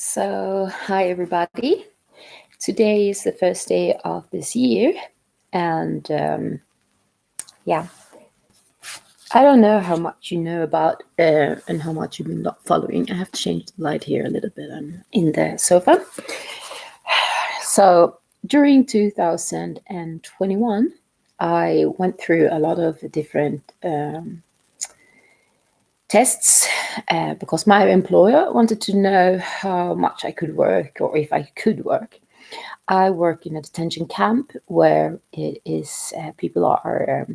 Hi everybody. Today is the first day of this year, and yeah, I don't know how much you know about and how much you've been not following. I have to change the light here a little bit. I'm in the sofa. So during 2021, I went through a lot of different tests because my employer wanted to know how much I could work or if I could work. I work in a detention camp where it is people are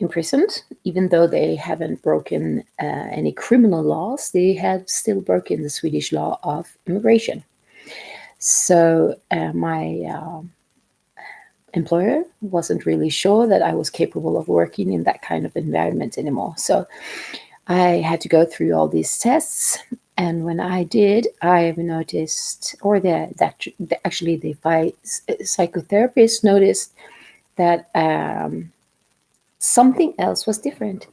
imprisoned, even though they haven't broken any criminal laws. They have still broken the Swedish law of immigration. So my employer wasn't really sure that I was capable of working in that kind of environment anymore. So I had to go through all these tests, and when I did, I noticed, or actually the psychotherapist noticed that something else was different.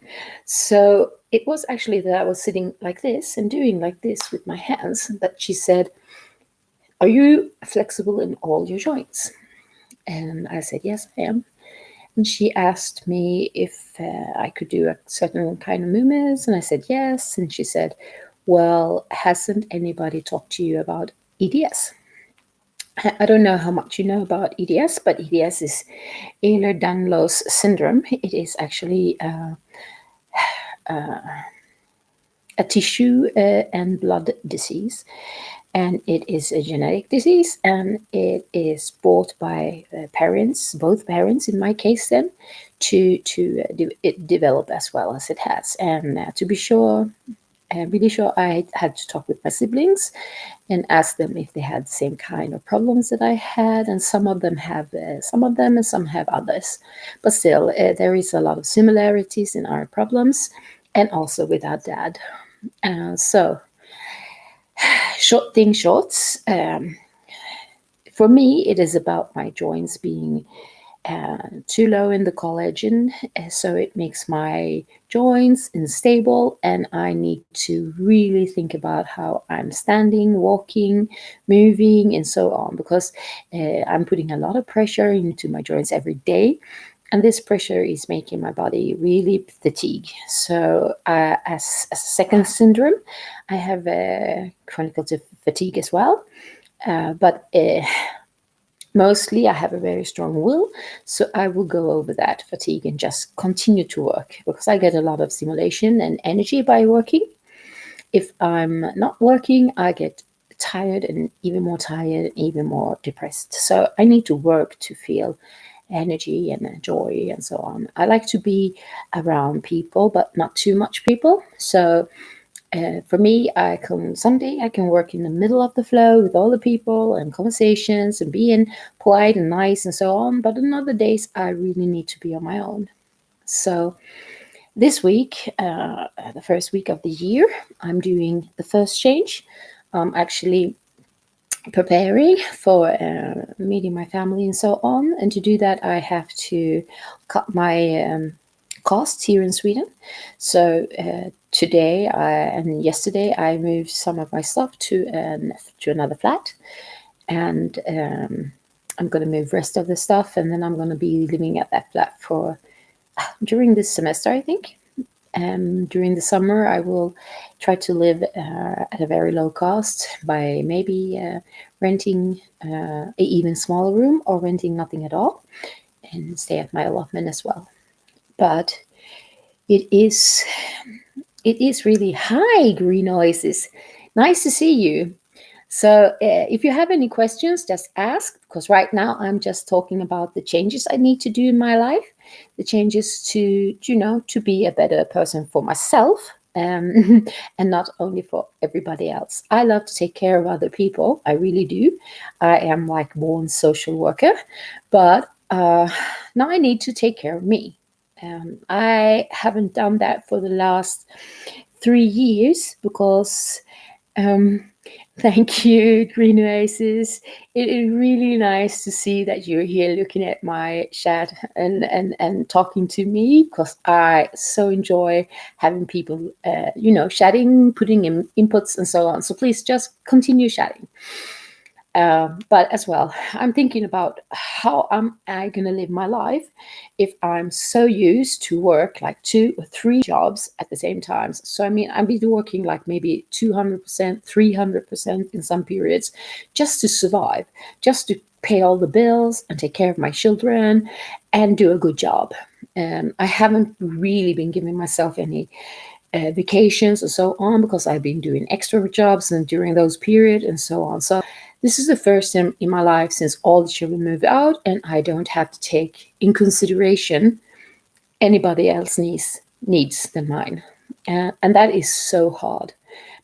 So it was actually that I was sitting like this and doing like this with my hands. That she said, "Are you flexible in all your joints?" And I said, "Yes, I am." And she asked me if I could do a certain kind of movements, and I said yes. And she said, "Well, hasn't anybody talked to you about EDS?" I don't know how much you know about EDS, but EDS is Ehlers-Danlos syndrome. It is actually a tissue and blood disease, and it is a genetic disease, and it is brought by parents, both parents in my case, then to it develop as well as it has. And to be sure, really sure, I had to talk with my siblings and ask them if they had the same kind of problems that I had. And some of them have some of them, and some have others. But still, there is a lot of similarities in our problems, and also with our dad. So, short thing shorts. For me, it is about my joints being too low in the collagen, so it makes my joints unstable, and I need to really think about how I'm standing, walking, moving, and so on, because I'm putting a lot of pressure into my joints every day, and this pressure is making my body really fatigue. So as a second syndrome, I have chronic fatigue as well, but mostly I have a very strong will, so I will go over that fatigue and just continue to work, because I get a lot of stimulation and energy by working. If I'm not working, I get tired, and even more depressed. So I need to work to feel energy and joy and so on. I like to be around people, but not too much people. So for me, someday I can work in the middle of the flow with all the people and conversations and being polite and nice and so on. But on other days, I really need to be on my own. So this week, the first week of the year, I'm doing the first change. I'm actually preparing for meeting my family and so on. And to do that, I have to cut my costs here in Sweden. So today and yesterday, I moved some of my stuff to another flat, and I'm going to move rest of the stuff, and then I'm going to be living at that flat for during this semester, I think. During the summer, I will try to live at a very low cost by maybe renting an even smaller room, or renting nothing at all, and stay at my allotment as well. But it is really high, Green Oasis. Nice to see you. So if you have any questions, just ask, because right now I'm just talking about the changes I need to do in my life, the changes to, to be a better person for myself, and not only for everybody else. I love to take care of other people. I really do. I am like born social worker, but now I need to take care of me. I haven't done that for the last 3 years, because Um, Thank you, Green Oasis. It is really nice to see that you're here looking at my chat and talking to me, because I so enjoy having people, chatting, putting in inputs and so on. So please just continue chatting. But as well, I'm thinking about how am I going to live my life if I'm so used to work like 2 or 3 jobs at the same time. So I mean, I've been working like maybe 200%, 300% in some periods just to survive, just to pay all the bills and take care of my children and do a good job. I haven't really been giving myself any vacations and so on, because I've been doing extra jobs and during those periods and so on. So this is the first time in my life since all the children moved out, and I don't have to take in consideration anybody else's needs than mine. And that is so hard,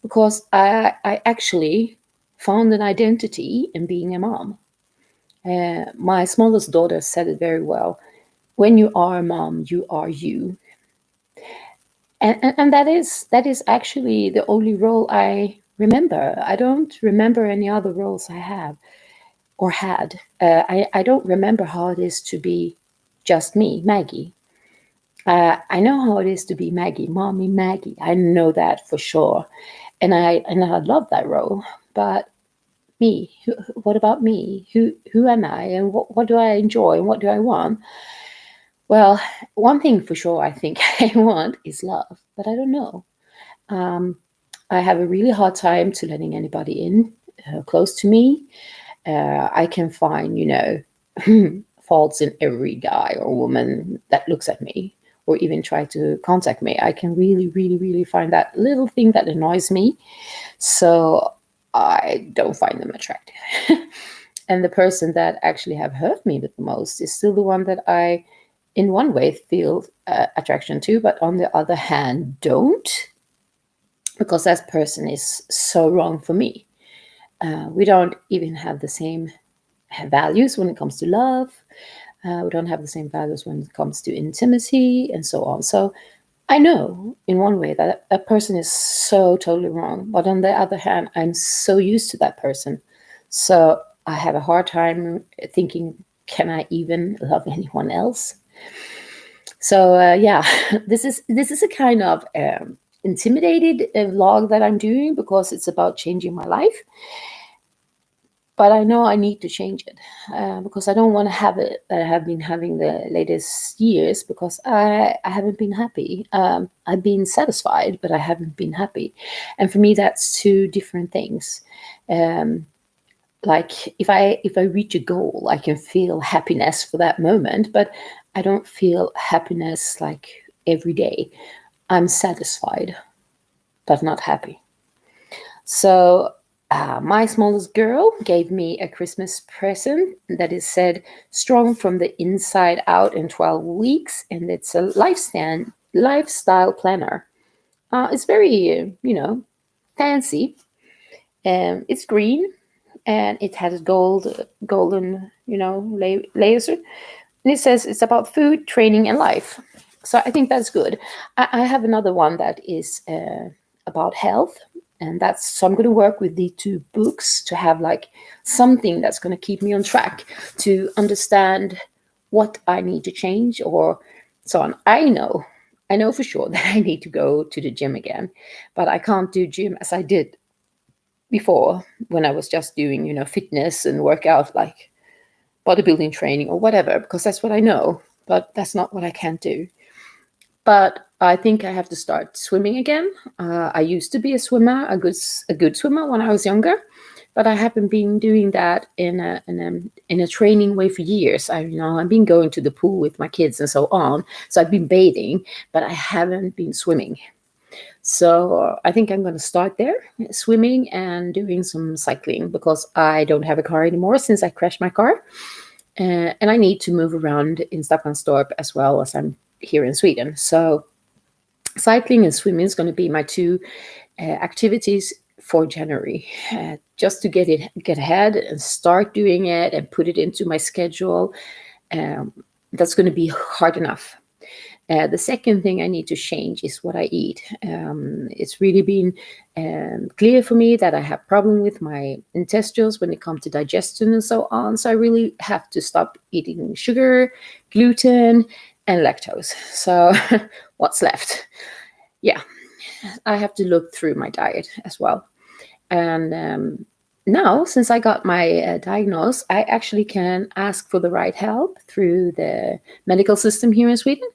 because I actually found an identity in being a mom. My smallest daughter said it very well. When you are a mom, you are you. And that is actually the only role I remember. I don't remember any other roles I have or had. I don't remember how it is to be just me, Maggie. I know how it is to be Maggie, mommy Maggie. I know that for sure, and I love that role. But me, what about me? Who am I, and what do I enjoy, and what do I want? Well, one thing for sure I think I want is love, but I don't know. Um, I have a really hard time to letting anybody in close to me. I can find, faults in every guy or woman that looks at me or even try to contact me. I can really, really, really find that little thing that annoys me. So I don't find them attractive. And the person that actually have hurt me the most is still the one that I, in one way, feel attraction to, but on the other hand, don't, because that person is so wrong for me. We don't even have the same values when it comes to love. We don't have the same values when it comes to intimacy and so on. So I know in one way that a person is so totally wrong, but on the other hand, I'm so used to that person. So I have a hard time thinking, can I even love anyone else? So yeah, this is a kind of intimidated vlog that I'm doing, because it's about changing my life. But I know I need to change it, because I don't want to have it that I have been having the latest years, because I haven't been happy. I've been satisfied, but I haven't been happy. And for me, that's two different things. Like if I reach a goal, I can feel happiness for that moment, but I don't feel happiness like every day. I'm satisfied, but not happy. So my smallest girl gave me a Christmas present that is said "strong from the inside out in 12 weeks," and it's a lifestyle planner. It's very fancy. It's green, and it has golden layers, and it says it's about food, training, and life. So I think that's good. I have another one that is about health, and that's so I'm going to work with the two books to have like something that's going to keep me on track to understand what I need to change or so on. I know for sure that I need to go to the gym again, but I can't do gym as I did before, when I was just doing fitness and workout, like bodybuilding training or whatever, because that's what I know, but that's not what I can do. But I think I have to start swimming again. I used to be a swimmer, a good swimmer when I was younger, but I haven't been doing that in a training way for years. I've been going to the pool with my kids and so on, so I've been bathing, but I haven't been swimming. So I think I'm going to start there, swimming and doing some cycling, because I don't have a car anymore since I crashed my car. And I need to move around in Staffanstorp as well as I'm here in Sweden. So cycling and swimming is going to be my two activities for January, just to get ahead and start doing it and put it into my schedule. That's going to be hard enough. The second thing I need to change is what I eat. It's really been clear for me that I have problem with my intestines when it comes to digestion and so on. So I really have to stop eating sugar, gluten, and lactose. So what's left? Yeah, I have to look through my diet as well. And now, since I got my diagnose, I actually can ask for the right help through the medical system here in Sweden.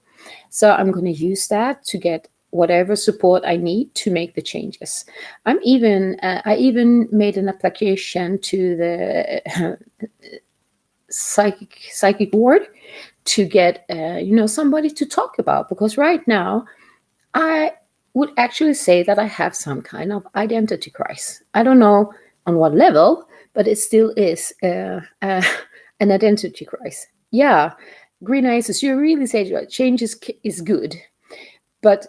So I'm going to use that to get whatever support I need to make the changes. I even made an application to the psychic ward to get somebody to talk about, because right now I would actually say that I have some kind of identity crisis. I don't know on what level, but it still is an identity crisis. Yeah, green ices, you really say change is good, but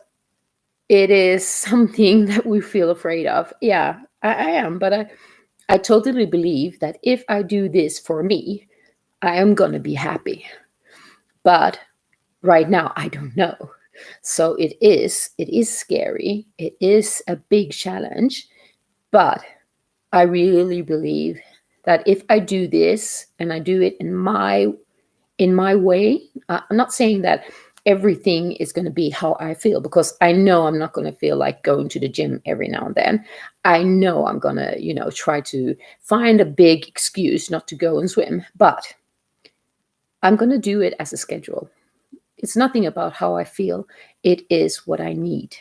it is something that we feel afraid of. Yeah, I am, but I totally believe that if I do this for me, I am going to be happy. But right now, I don't know. So it is scary. It is a big challenge, but I really believe that if I do this and I do it in my way, I'm not saying that everything is going to be how I feel, because I know I'm not going to feel like going to the gym every now and then. I know I'm going to, try to find a big excuse not to go and swim, but I'm going to do it as a schedule. It's nothing about how I feel. It is what I need.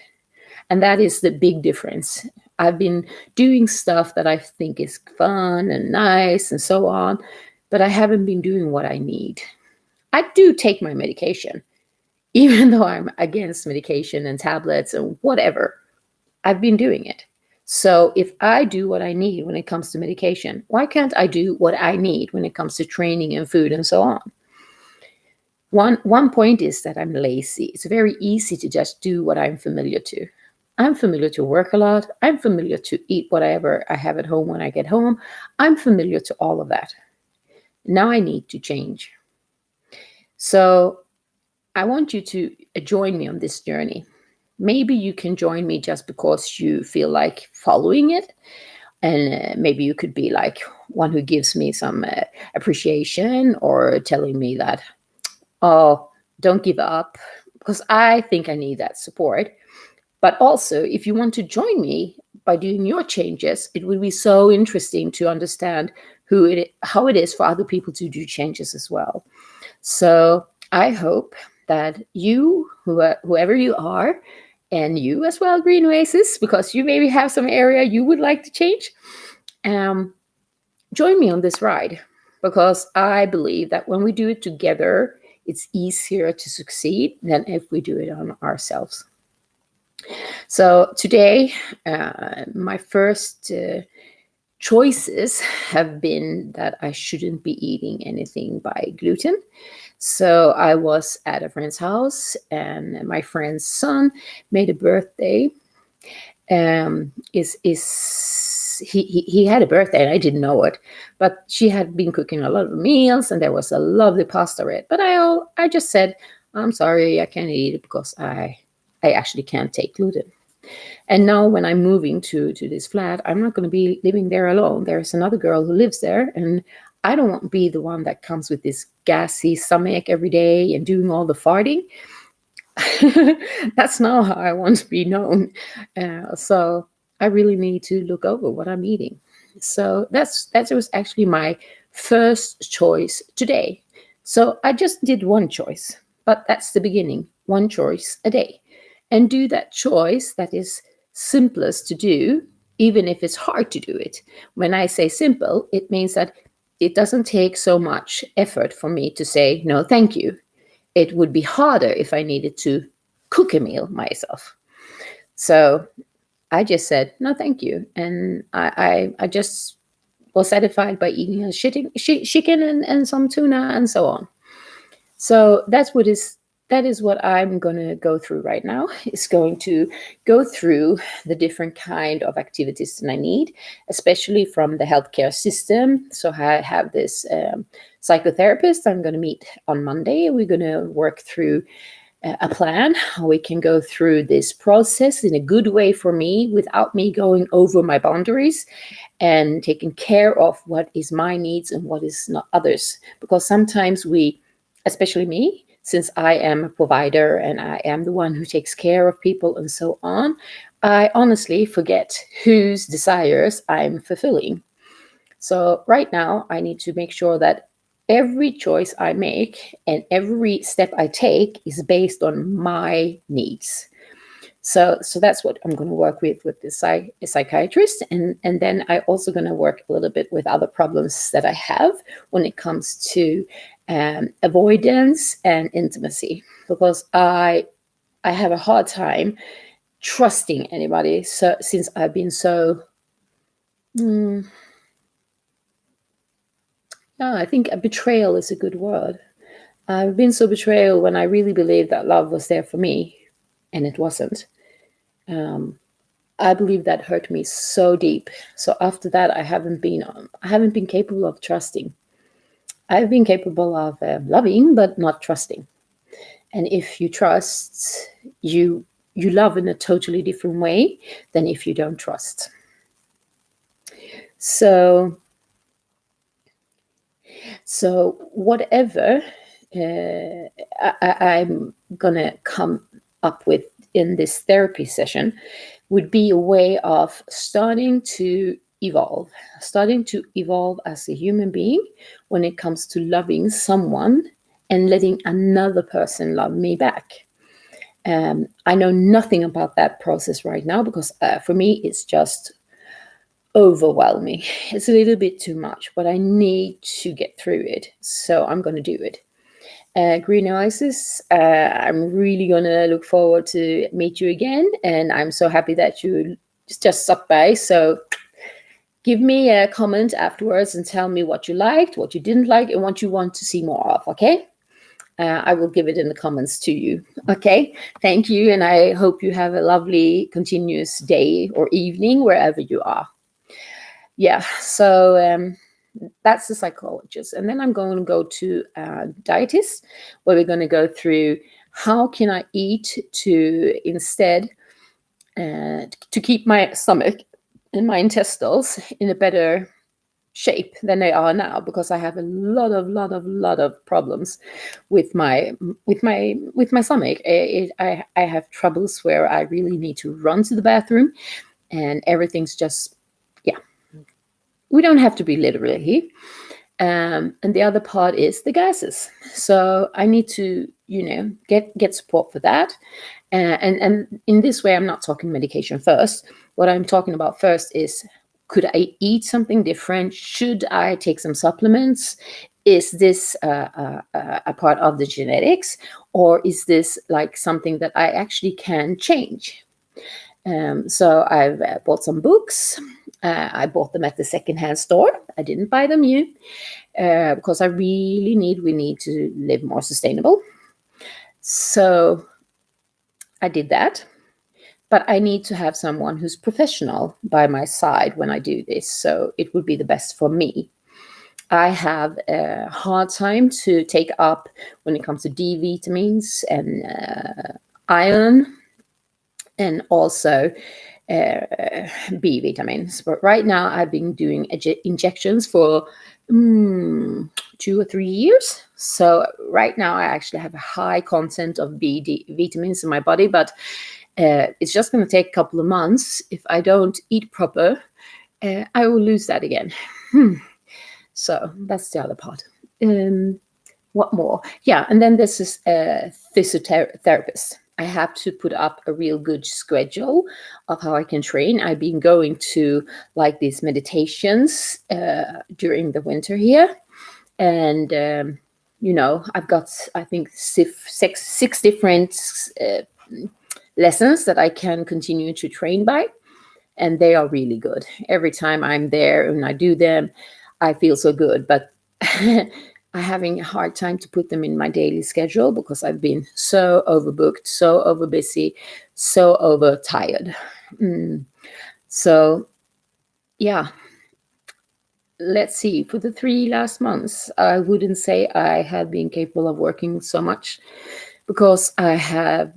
And that is the big difference. I've been doing stuff that I think is fun and nice and so on, but I haven't been doing what I need. I do take my medication, even though I'm against medication and tablets and whatever. I've been doing it. So if I do what I need when it comes to medication, why can't I do what I need when it comes to training and food and so on? One point is that I'm lazy. It's very easy to just do what I'm familiar to. I'm familiar to work a lot. I'm familiar to eat whatever I have at home when I get home. I'm familiar to all of that. Now I need to change. So I want you to join me on this journey. Maybe you can join me just because you feel like following it. And maybe you could be like one who gives me some appreciation, or telling me that, oh, don't give up, because I think I need that support. But also, if you want to join me by doing your changes, it would be so interesting to understand how it is for other people to do changes as well. So I hope that you, whoever you are, and you as well, Green Oasis, because you maybe have some area you would like to change, join me on this ride, because I believe that when we do it together, it's easier to succeed than if we do it on ourselves. So today, my first choices have been that I shouldn't be eating anything by gluten. So I was at a friend's house, and my friend's son made a birthday. He had a birthday and I didn't know it, but she had been cooking a lot of meals and there was a lovely pasta red. But I just said, I'm sorry, I can't eat it because I actually can't take gluten. And now when I'm moving to this flat, I'm not going to be living there alone. There's another girl who lives there, and I don't want to be the one that comes with this gassy stomach every day and doing all the farting. That's not how I want to be known. So I really need to look over what I'm eating. So that was actually my first choice today. So I just did one choice, but that's the beginning. One choice a day. And do that choice that is simplest to do, even if it's hard to do it. When I say simple, it means that it doesn't take so much effort for me to say, no, thank you. It would be harder if I needed to cook a meal myself. So I just said, no, thank you. And I just was satisfied by eating a chicken and some tuna and so on. So that is what I'm going to go through right now. Is going to go through the different kind of activities that I need, especially from the healthcare system. So I have this psychotherapist I'm going to meet on Monday. We're going to work through a plan how we can go through this process in a good way for me without me going over my boundaries, and taking care of what is my needs and what is not others. Because sometimes we, especially me, since I am a provider and I am the one who takes care of people and so on, I honestly forget whose desires I'm fulfilling. So right now, I need to make sure that every choice I make and every step I take is based on my needs. So that's what I'm going to work with the psychiatrist, and then I also going to work a little bit with other problems that I have when it comes to avoidance and intimacy, because I have a hard time trusting anybody. So since I've been so, yeah, I think a betrayal is a good word. I've been so betrayal when I really believed that love was there for me, and it wasn't. I believe that hurt me so deep. So after that, I haven't been capable of trusting. I've been capable of loving, but not trusting. And if you trust, you love in a totally different way than if you don't trust. So whatever I'm gonna come up with in this therapy session would be a way of starting to evolve as a human being when it comes to loving someone and letting another person love me back. I know nothing about that process right now because for me it's just overwhelming. It's a little bit too much, but I need to get through it. So I'm going to do it. Green Oasis, I'm really going to look forward to meet you again. And I'm so happy that you just stopped by. So give me a comment afterwards and tell me what you liked, what you didn't like, and what you want to see more of, okay? I will give it in the comments to you. Okay, thank you. And I hope you have a lovely continuous day or evening wherever you are. Yeah, so that's the psychologist. And then I'm going to go to a dietist, where we're going to go through how can I eat to instead to keep my stomach and my intestines in a better shape than they are now, because I have a lot of problems with my stomach. I have troubles where I really need to run to the bathroom, and everything's just, yeah. We don't have to be literally. And the other part is the gases. So I need to, get support for that. And in this way, I'm not talking medication first. What I'm talking about first is, could I eat something different? Should I take some supplements? Is this a part of the genetics, or is this like something that I actually can change? So I've bought some books. I bought them at the secondhand store. I didn't buy them new because we need to live more sustainable. So I did that. But I need to have someone who's professional by my side when I do this. So it would be the best for me. I have a hard time to take up when it comes to D vitamins and iron, and also B vitamins. But right now I've been doing injections for 2 or 3 years. So right now I actually have a high content of vitamins in my body, but it's just going to take a couple of months. If I don't eat proper, I will lose that again. So that's the other part. What more? Yeah, and then this is a physiotherapist. I have to put up a real good schedule of how I can train. I've been going to like these meditations during the winter here. And, I've got, I think, six different lessons that I can continue to train by. And they are really good. Every time I'm there and I do them, I feel so good. But I'm having a hard time to put them in my daily schedule because I've been so overbooked, so overbusy, so overtired. So, yeah. Let's see. For the 3 last months, I wouldn't say I have been capable of working so much. because I've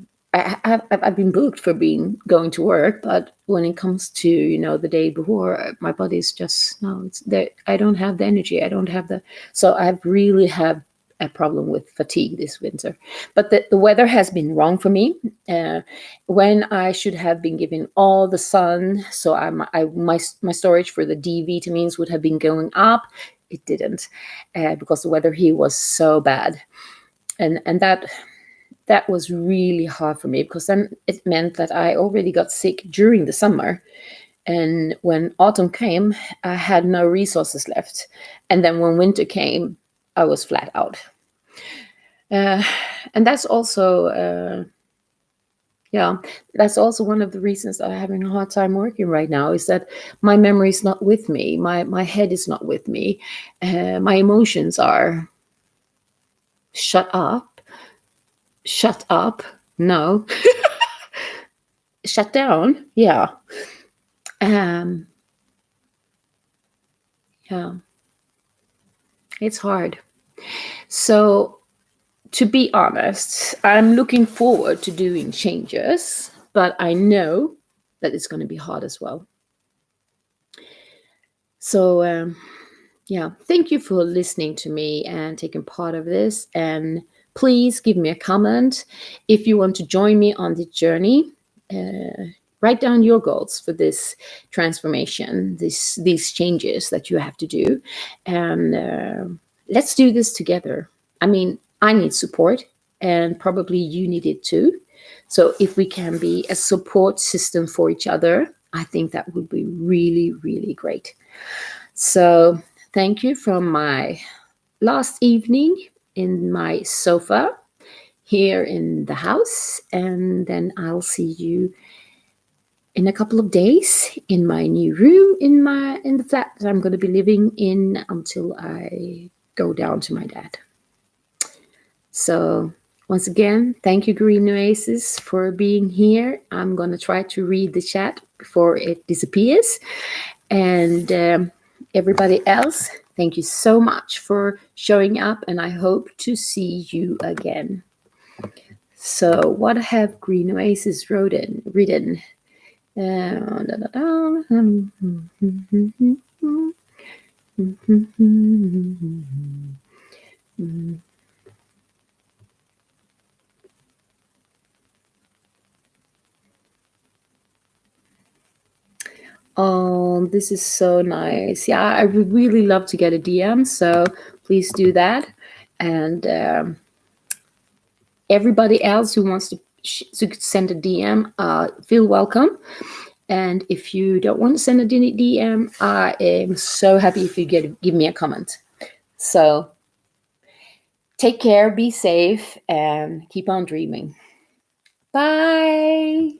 been booked for being going to work, but when it comes to the day before, my body's just no, it's there. I don't have the energy. I don't have the so I've really had a problem with fatigue this winter. But the weather has been wrong for me. Uh, when I should have been given all the sun, so my storage for the D vitamins would have been going up. It didn't, because the weather here was so bad, and that was really hard for me, because then it meant that I already got sick during the summer. And when autumn came, I had no resources left. And then when winter came, I was flat out. Uh, and that's also, yeah, that's also one of the reasons that I'm having a hard time working right now, is that my memory is not with me. My head is not with me. My emotions are shut up. Shut up. No. Shut down. Yeah. Um, yeah, it's hard. So, to be honest, I'm looking forward to doing changes, but I know that it's going to be hard as well. So, yeah, thank you for listening to me and taking part of this. And please give me a comment if you want to join me on the journey. Write down your goals for this transformation, these changes that you have to do, and let's do this together. I mean, I need support, and probably you need it too. So if we can be a support system for each other, I think that would be really, really great. So thank you from my last evening in my sofa here in the house, and then I'll see you in a couple of days in my new room in the flat that I'm going to be living in until I go down to my dad. So once again, thank you, Green Oasis, for being here. I'm going to try to read the chat before it disappears. And everybody else, thank you so much for showing up, and I hope to see you again. So what have Green Oasis written? Oh, this is so nice. Yeah, I would really love to get a DM, so please do that. And everybody else who wants to send a DM, feel welcome. And if you don't want to send a DM, I am so happy if you give me a comment. So take care, be safe, and keep on dreaming. Bye.